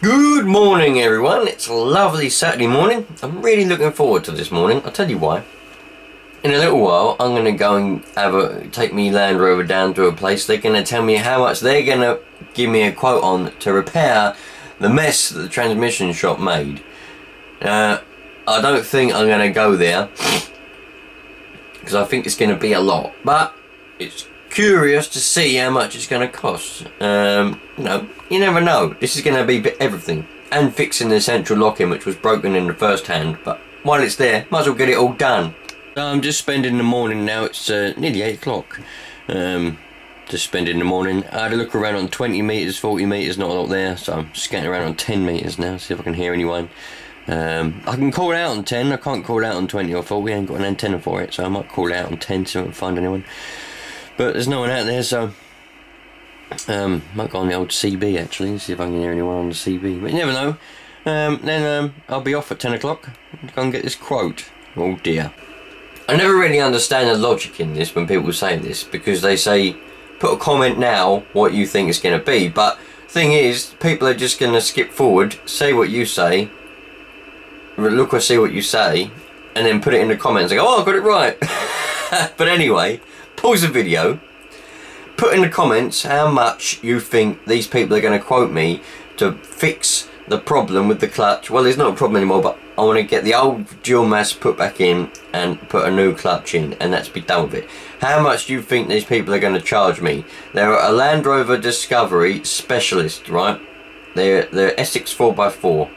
Good morning everyone, it's a lovely Saturday morning. I'm really looking forward to this morning. I'll tell you why. In a little while I'm going to go and take me Land Rover down to a place. They're going to tell me how much they're going to give me a quote on to repair the mess that the transmission shop made. I don't think I'm going to go there because I think it's going to be a lot, but it's curious to see how much it's going to cost. You know, you never know. This is going to be everything, and fixing the central locking which was broken in the first hand, but while it's there might as well get it all done. So I'm just spending the morning now. It's nearly 8 o'clock. Just spending the morning. I had a look around on 20 metres, 40 metres, not a lot there, so I'm scanning around on 10 metres now, see if I can hear anyone. I can call it out on 10, I can't call it out on 20 or 40, I ain't got an antenna for it, so I might call it out on 10 so I can find anyone. But there's no one out there, so might go on the old CB actually, see if I can hear anyone on the CB, but you never know. Then I'll be off at 10 o'clock to go and get this quote. Oh dear. I never really understand the logic in this when people say this, because they say put a comment now what you think it's going to be, but thing is people are just going to skip forward, say what you say, look or see what you say, and then put it in the comments and go, oh I got it right. But anyway, pause the video, put in the comments how much you think these people are going to quote me to fix the problem with the clutch. Well, there's not a problem anymore, but I want to get the old dual mass put back in and put a new clutch in, and that's be done with it. How much do you think these people are going to charge me? They're a Land Rover Discovery specialist, right? They're Essex 4x4,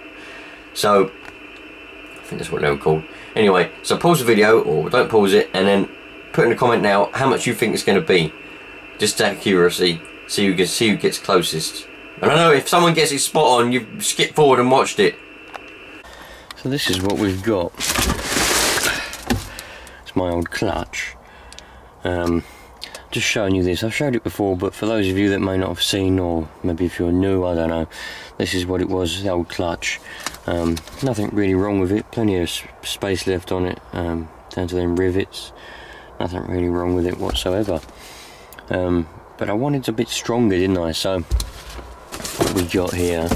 so I think that's what they were called. Anyway, so pause the video, or don't pause it, and then put in a comment now how much you think it's going to be, just out of curiosity. See who gets closest. And I know if someone gets it spot on, you've skipped forward and watched it. So this is what we've got. It's my old clutch. Just showing you this. I've showed it before, but for those of you that may not have seen, or maybe if you're new, I don't know, this is what it was, the old clutch. Nothing really wrong with it, plenty of space left on it, down to them rivets. Nothing really wrong with it whatsoever. But I wanted it a bit stronger, didn't I? So what we got here,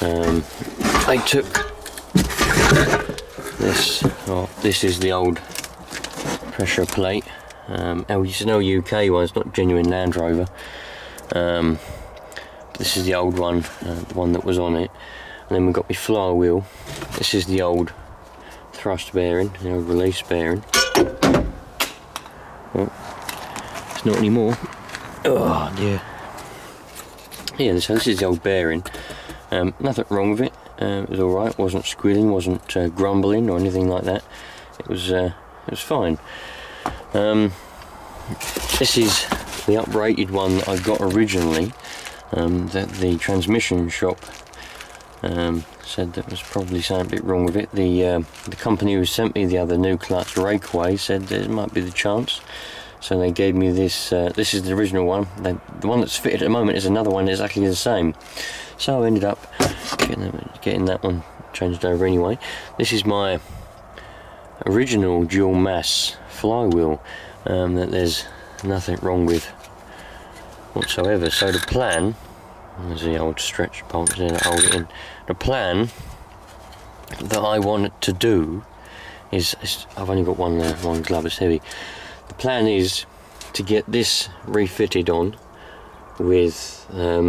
I took this. Oh, this is the old pressure plate. It's an UK one, it's not genuine Land Rover. This is the old one, the one that was on it. And then we've got my flywheel. This is the old thrust bearing, the old release bearing. Oh, it's not anymore. Oh dear. Yeah, so this is the old bearing. Nothing wrong with it. It was alright, wasn't squealing, wasn't grumbling or anything like that. It was fine. This is the uprated one that I got originally, that the transmission shop said that was probably something a bit wrong with it. The company who sent me the other new clutch, Rakeway, said there might be the chance. So they gave me this. This is the original one. The one that's fitted at the moment is another one exactly the same. So I ended up getting that one changed over anyway. This is my original dual mass flywheel that there's nothing wrong with whatsoever. So the plan, there's the old stretch bolt there that hold it in. The plan that I want to do is I've only got one glove, it's heavy. The plan is to get this refitted on with a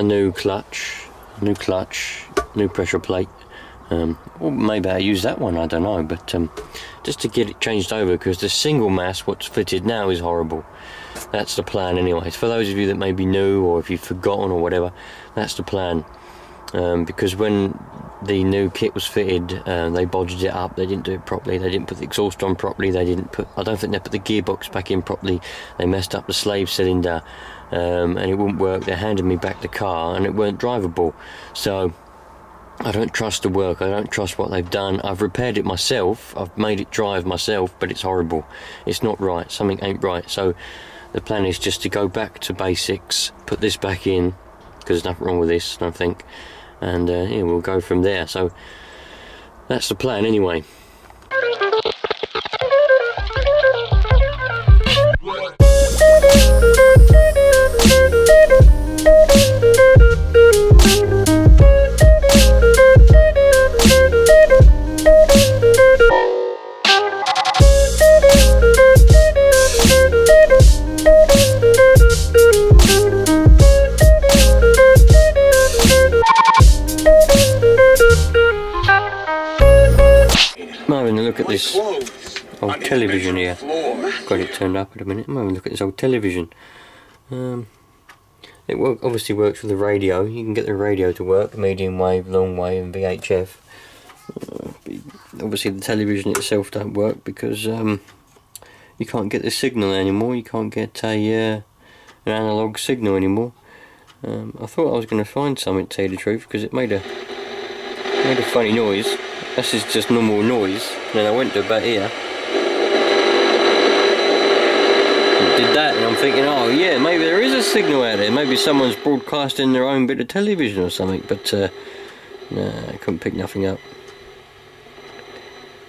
new clutch, new pressure plate. Or maybe I use that one, I don't know, but just to get it changed over, because the single mass what's fitted now is horrible. That's the plan anyway. For those of you that may be new, or if you've forgotten or whatever, that's the plan. Because when the new kit was fitted, they bodged it up, they didn't do it properly, they didn't put the exhaust on properly, I don't think they put the gearbox back in properly, they messed up the slave cylinder, and it wouldn't work. They handed me back the car and it weren't drivable. So I don't trust the work, I don't trust what they've done. I've repaired it myself, I've made it drive myself, but it's horrible. It's not right, something ain't right. So the plan is just to go back to basics, put this back in, because there's nothing wrong with this, I don't think. And yeah, we'll go from there. So that's the plan anyway. look at this old television here. Got it turned up at a minute. I'm having a look at this old television. It obviously works with the radio. You can get the radio to work, medium wave, long wave and VHF. Obviously the television itself don't work because you can't get the signal anymore. You can't get an analog signal anymore. I thought I was going to find something, to tell you the truth, because it made a funny noise. This is just normal noise. And then I went to about here. Did that, and I'm thinking, oh yeah, maybe there is a signal out there. Maybe someone's broadcasting their own bit of television or something. But no, I couldn't pick nothing up.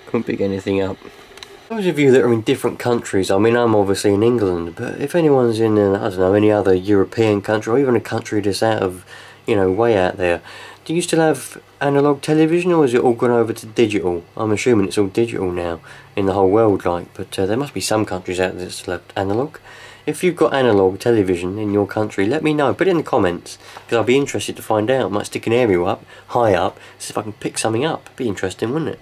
Couldn't pick anything up. Those of you that are in different countries, I mean, I'm obviously in England, but if anyone's in, I don't know, any other European country, or even a country that's out of, you know, way out there, do you still have analog television, or is it all gone over to digital? I'm assuming it's all digital now in the whole world, like, but there must be some countries out there that still have analog. If you've got analog television in your country, let me know. Put it in the comments, because I'll be interested to find out. I might stick an aerial up, high up, see if I can pick something up. It'd be interesting, wouldn't it?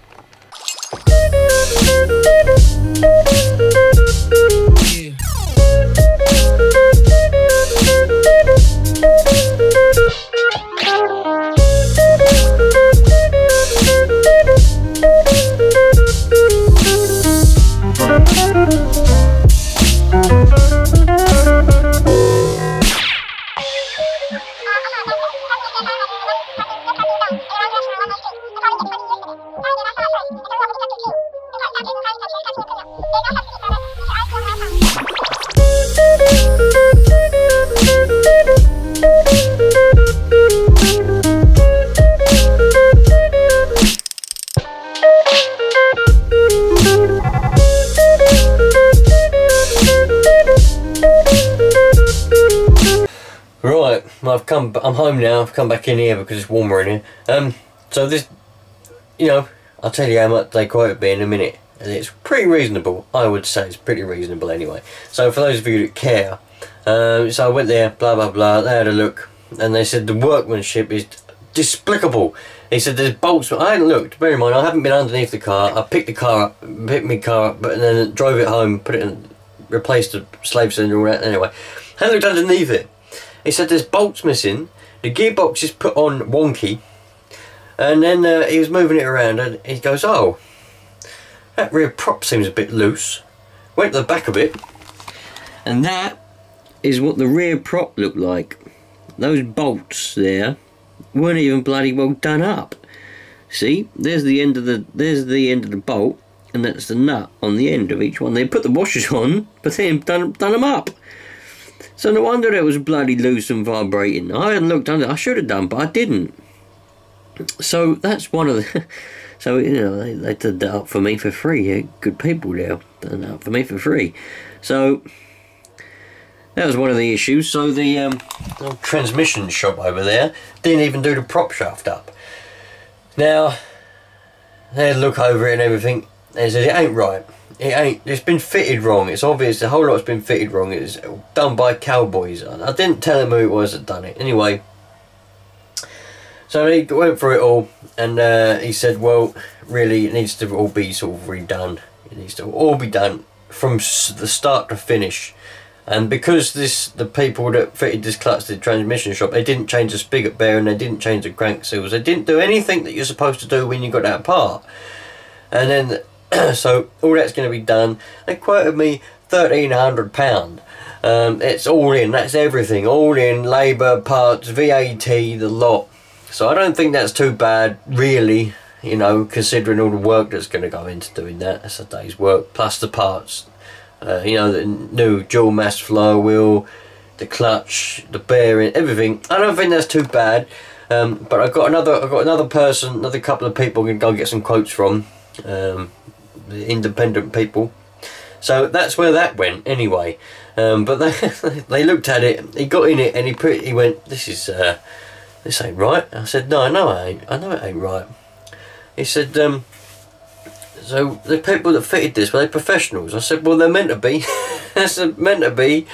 Right, I'm home now. I've come back in here because it's warmer in here. So this, you know, I'll tell you how much they quoted me in a minute, and it's pretty reasonable. I would say it's pretty reasonable anyway. So for those of you that care, so I went there, blah blah blah. They had a look, and they said the workmanship is despicable. He said there's bolts. I hadn't looked. Bear in mind, I haven't been underneath the car. I picked my car up, but then drove it home, put it in, replaced the slave cylinder and all that. Anyway, I hadn't looked underneath it. He said there's bolts missing, the gearbox is put on wonky, and then he was moving it around and he goes, oh, that rear prop seems a bit loose. Went to the back of it, and that is what the rear prop looked like. Those bolts there weren't even bloody well done up. See, there's the end of the bolt, and that's the nut on the end of each one. They put the washers on, but they haven't done them up. So no wonder it was bloody loose and vibrating. I hadn't looked under. I should have done, but I didn't. So that's one of the. So you know they did that up for me for free. Yeah, good people there done that up for me for free. So that was one of the issues. So the transmission shop over there didn't even do the prop shaft up. Now they had a look over it and everything. They said it ain't right. It ain't. It's been fitted wrong. It's obvious the whole lot's been fitted wrong. It's done by cowboys. I didn't tell him who it was that done it. Anyway, so he went through it all, and he said, well, really, it needs to all be sort of redone. It needs to all be done from the start to finish. And because the people that fitted this clutch to the transmission shop, they didn't change the spigot bearing, they didn't change the crank seals, they didn't do anything that you're supposed to do when you got that apart. And then so all that's going to be done. They quoted me £1,300. It's all in. That's everything. All in. Labour, parts, VAT, the lot. So I don't think that's too bad, really. You know, considering all the work that's going to go into doing that. That's a day's work plus the parts. You know, the new dual mass flywheel, the clutch, the bearing, everything. I don't think that's too bad. But I've got another person, another couple of people I can go get some quotes from. The independent people. So that's where that went anyway. But they looked at it, he got in it and he went, this ain't right. I said, no, I know it ain't right. He said, so the people that fitted this, were they professionals? I said, well, they're meant to be. I said, meant to be.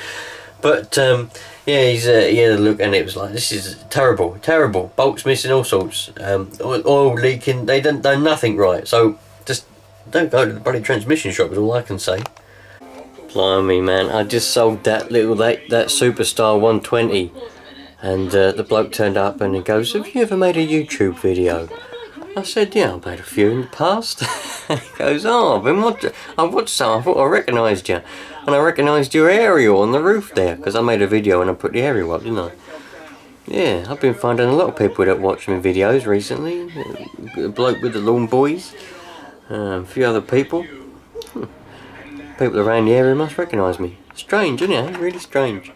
But yeah, he had a look and it was like, this is terrible, bolts missing, all sorts, oil leaking. They done nothing right. So just Don't go to the bloody transmission shop is all I can say. Blimey man, I just sold that Superstar 120 and the bloke turned up and he goes, have you ever made a YouTube video? I said, yeah, I've made a few in the past. He goes, oh, I watched some, I thought I recognised you. And I recognised your aerial on the roof there, because I made a video and I put the aerial up, didn't I? Yeah, I've been finding a lot of people that watch my videos recently. A bloke with the lawn boys, a few other people. People around the area must recognise me. Strange, isn't it? Really strange.